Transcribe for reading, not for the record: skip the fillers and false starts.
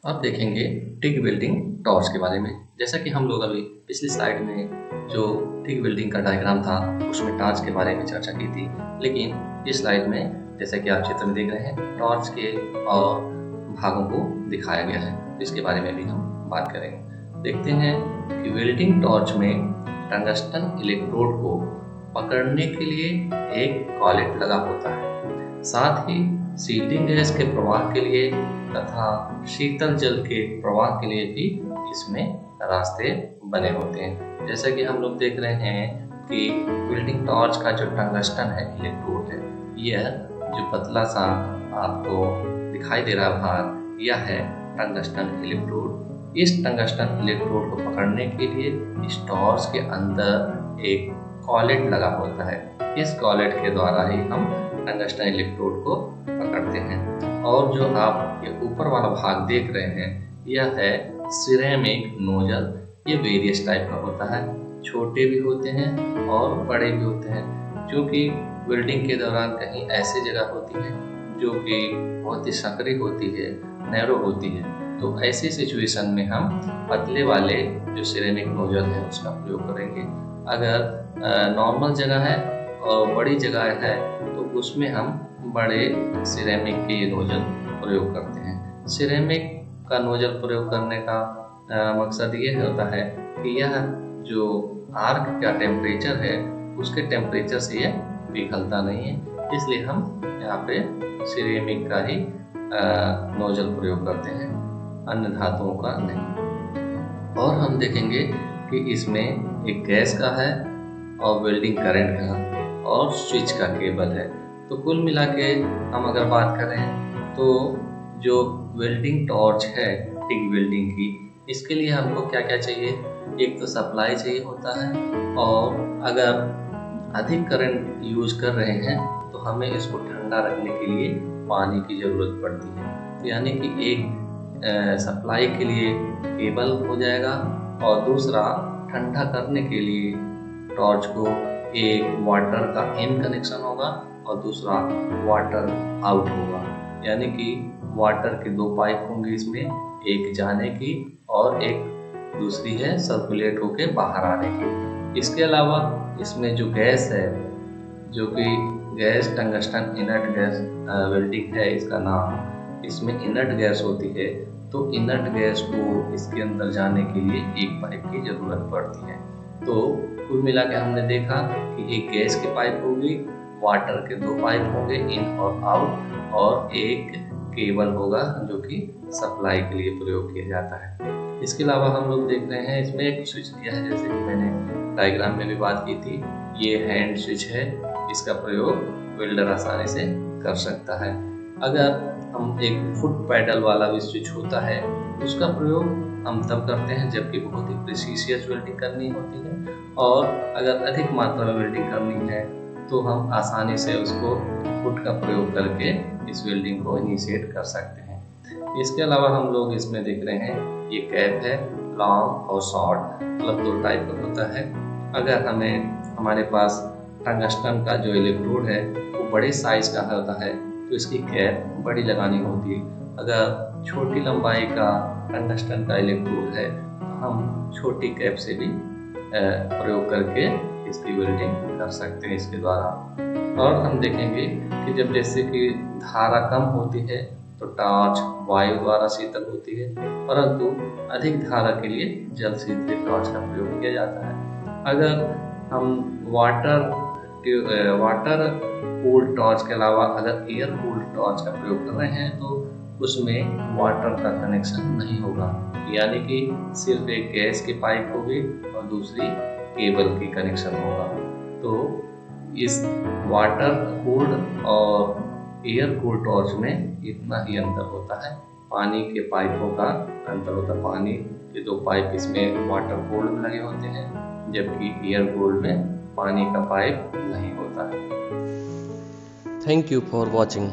अब देखेंगे TIG welding torch के बारे में। जैसा कि हम लोग अभी पिछली स्लाइड में जो टिग वेल्डिंग का डायग्राम था उसमें टॉर्च के बारे में चर्चा की थी, लेकिन इस स्लाइड में जैसा कि आप चित्र में देख रहे हैं टॉर्च के और भागों को दिखाया गया है, इसके बारे में भी हम बात करेंगे। देखते हैं कि वेल्डिंग टॉर्च में टंगस्टन इलेक्ट्रोड को पकड़ने के लिए एक कॉलेट लगा होता है। साथ ही शील्डिंग गैस के प्रवाह के लिए तथा शीतल जल के प्रवाह के लिए भी इसमें रास्ते बने होते हैं। जैसा कि हम लोग देख रहे हैं कि वेल्डिंग टॉर्च का जो टंगस्टन है इलेक्ट्रोड है, यह जो पतला सा आपको दिखाई दे रहा भाग, यह है टंगस्टन इलेक्ट्रोड। इस टंगस्टन इलेक्ट्रोड को पकड़ने के लिए इस टॉर्च के अंदर एक कॉलेट लगा होता है। इस कॉलेट के द्वारा ही हम टंगस्टन इलेक्ट्रोड को पकड़ते हैं। और जो आप ये ऊपर वाला भाग देख रहे हैं, यह है सिरेमिक नोजल। ये वेरियस टाइप का होता है, छोटे भी होते हैं और बड़े भी होते हैं, क्योंकि वेल्डिंग के दौरान कहीं ऐसी जगह होती है जो कि बहुत ही संकरी होती है, नैरो होती है, तो ऐसी सिचुएशन में हम पतले वाले जो सिरेमिक नोजल है उसका प्रयोग करेंगे। अगर नॉर्मल जगह है और बड़ी जगह है तो उसमें हम बड़े सिरेमिक के नोजल प्रयोग करते हैं। सिरेमिक का नोजल प्रयोग करने का मकसद ये होता है कि यह जो आर्क का टेम्परेचर है उसके टेम्परेचर से यह पिघलता नहीं है, इसलिए हम यहाँ पे सिरेमिक का ही नोजल प्रयोग करते हैं, अन्य धातुओं का नहीं। और हम देखेंगे कि इसमें एक गैस का है और वेल्डिंग करंट का और स्विच का केबल है। तो कुल मिला के हम अगर बात करें तो जो वेल्डिंग टॉर्च है टिग वेल्डिंग की, इसके लिए हमको क्या क्या चाहिए? एक तो सप्लाई चाहिए होता है, और अगर अधिक करंट यूज कर रहे हैं तो हमें इसको ठंडा रखने के लिए पानी की ज़रूरत पड़ती है। तो यानी कि एक सप्लाई के लिए केबल हो जाएगा और दूसरा ठंडा करने के लिए टॉर्च को एक वाटर का इन कनेक्शन होगा और दूसरा वाटर आउट होगा। यानी कि वाटर के दो पाइप होंगे इसमें, एक जाने की और एक दूसरी है सर्कुलेट होके बाहर आने की। इसके अलावा इसमें जो गैस है, जो कि gas tungsten inert gas welding है इसका नाम, इसमें इनर्ट गैस होती है, तो इनर्ट गैस को इसके अंदर जाने के लिए एक पाइप की ज़रूरत पड़ती है। तो कुल मिला के हमने देखा कि एक गैस की पाइप होगी, वाटर के दो पाइप होंगे इन और आउट, और एक केबल होगा जो कि सप्लाई के लिए प्रयोग किया जाता है। इसके अलावा हम लोग देख रहे हैं इसमें एक स्विच दिया है, जैसे कि मैंने डायग्राम में भी बात की थी, ये हैंड स्विच है, इसका प्रयोग वेल्डर आसानी से कर सकता है। अगर हम एक फुट पैडल वाला भी स्विच होता है उसका प्रयोग हम तब करते हैं जबकि बहुत ही प्रिसीशियस वेल्डिंग करनी होती है, और अगर अधिक मात्रा में वेल्डिंग करनी है तो हम आसानी से उसको फुट का प्रयोग करके इस वेल्डिंग को इनिशिएट कर सकते हैं। इसके अलावा हम लोग इसमें देख रहे हैं ये कैप है, लॉन्ग और शॉर्ट, मतलब दो टाइप का होता है। अगर हमारे पास टंगस्टन का जो इलेक्ट्रोड है वो बड़े साइज का होता है तो इसकी कैप बड़ी लगानी होती है। अगर छोटी लंबाई का टंगस्टन का इलेक्ट्रोड है तो हम छोटी कैप से भी प्रयोग करके इसकी वेल्डिंग कर सकते हैं इसके द्वारा। और हम देखेंगे कि जब जैसे कि धारा कम होती है तो टॉर्च वायु द्वारा शीतल होती है, परंतु अधिक धारा के लिए जल शीतलित टॉर्च का प्रयोग किया जाता है। अगर हम वाटर कूल्ड टॉर्च के अलावा अगर एयर कूल्ड टॉर्च का प्रयोग कर रहे हैं तो उसमें वाटर का कनेक्शन नहीं होगा, यानी कि सिर्फ एक गैस की पाइप होगी और दूसरी केबल की कनेक्शन होगा। तो इस वाटर कूल्ड और एयर कूल्ड टॉर्च में इतना ही अंतर होता है, पानी के पाइपों का अंतर होता है। पानी के दो पाइप इसमें वाटर कूल्ड में लगे होते हैं, जबकि एयर कूल्ड में पानी का पाइप नहीं होता है। Thank you for watching.